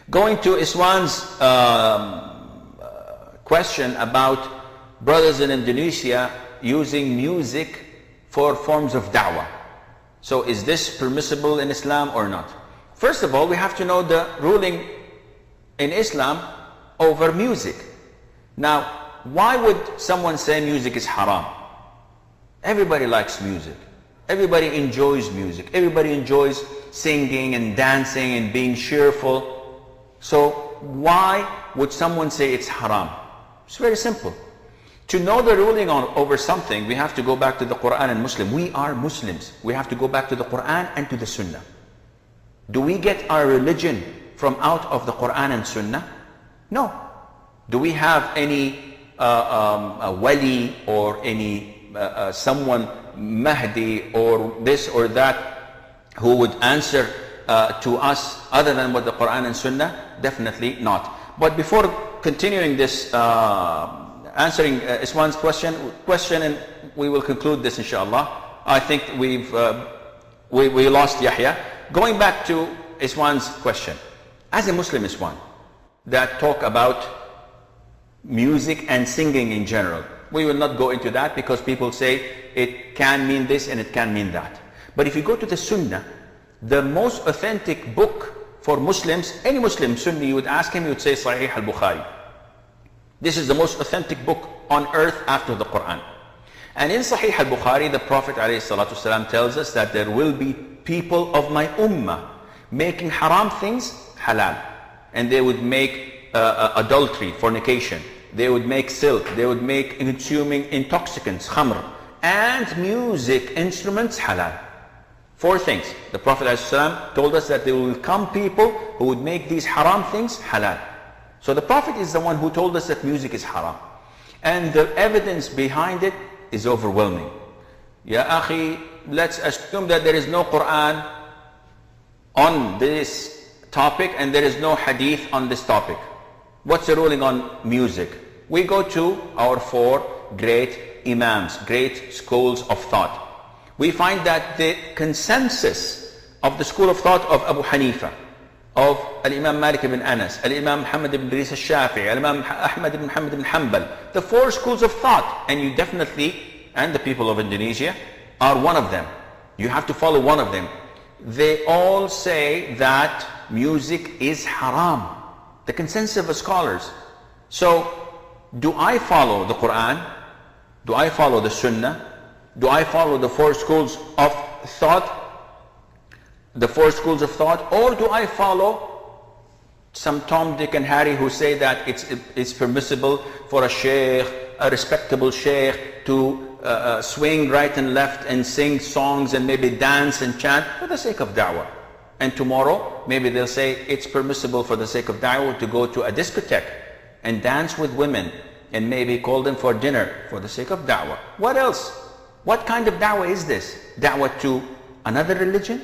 Going to Iswan's question about brothers in Indonesia using music for forms of da'wah. So is this permissible in Islam or not? First of all, we have to know the ruling in Islam over music. Now, why would someone say music is haram? Everybody likes music. Everybody enjoys music. Everybody enjoys singing and dancing and being cheerful. So why would someone say it's haram? It's very simple. To know the ruling over something, we have to go back to the Quran and Muslim. We are Muslims. We have to go back to the Quran and to the Sunnah. Do we get our religion from out of the Quran and Sunnah? No. Do we have any a wali or any someone Mahdi or this or that who would answer to us other than what the Quran and Sunnah? Definitely not. But before continuing this, answering Iswan's question, and we will conclude this inshallah. I think we lost Yahya. Going back to Iswan's question, as a Muslim Iswan that talk about music and singing in general, we will not go into that because people say it can mean this and it can mean that. But if you go to the Sunnah, the most authentic book for Muslims, any Muslim Sunni, you would ask him, he would say Sahih al-Bukhari. This is the most authentic book on earth after the Quran. And in Sahih al-Bukhari, the Prophet ﷺ tells us that there will be people of my ummah making haram things halal. And they would make adultery, fornication. They would make silk. They would make consuming intoxicants, khamr. And music instruments halal. 4 things. The Prophet ﷺ told us that there will come people who would make these haram things halal. So the Prophet is the one who told us that music is haram. And the evidence behind it is overwhelming. Ya akhi, let's assume that there is no Quran on this topic and there is no hadith on this topic. What's the ruling on music? We go to our 4 great imams, great schools of thought. We find that the consensus of the school of thought of Abu Hanifa, of Al-Imam Malik ibn Anas, Al-Imam Muhammad ibn Idris al-Shafi'i, Al-Imam Ahmad ibn Muhammad ibn Hanbal, the 4 schools of thought, and you definitely, and the people of Indonesia, are one of them. You have to follow one of them. They all say that music is haram. The consensus of the scholars. So, do I follow the Quran? Do I follow the Sunnah? Do I follow the 4 schools of thought? The 4 schools of thought? Or do I follow some Tom, Dick and Harry who say that it's permissible for a sheikh, a respectable sheikh, to swing right and left and sing songs and maybe dance and chant for the sake of da'wah? And tomorrow, maybe they'll say it's permissible for the sake of da'wah to go to a discotheque and dance with women and maybe call them for dinner for the sake of da'wah. What else? What kind of da'wah is this? Da'wah to another religion?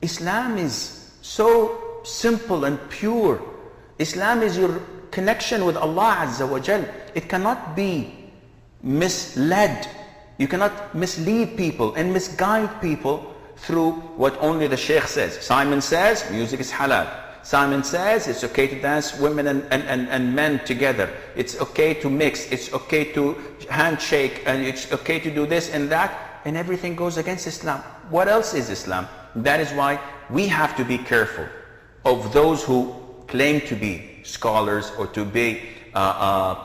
Islam is so simple and pure. Islam is your connection with Allah Azza wa Jal. It cannot be misled. You cannot mislead people and misguide people through what only the sheikh says. Simon says music is halal. Simon says it's okay to dance women and men together. It's okay to mix. It's okay to handshake, and it's okay to do this and that, and everything goes against Islam. What else is Islam? That is why we have to be careful of those who claim to be scholars or to be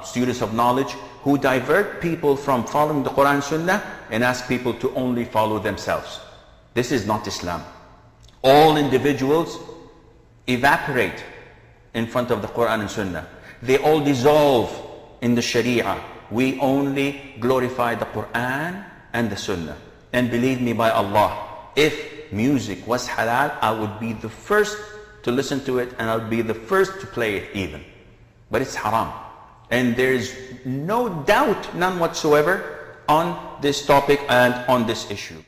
students of knowledge, who divert people from following the Quran and Sunnah and ask people to only follow themselves. This is not Islam. All individuals evaporate in front of the Quran and Sunnah. They all dissolve in the Sharia. We only glorify the Quran and the Sunnah. And believe me by Allah, if music was halal, I would be the first to listen to it and I would be the first to play it even. But it's haram. And there is no doubt, none whatsoever, on this topic and on this issue.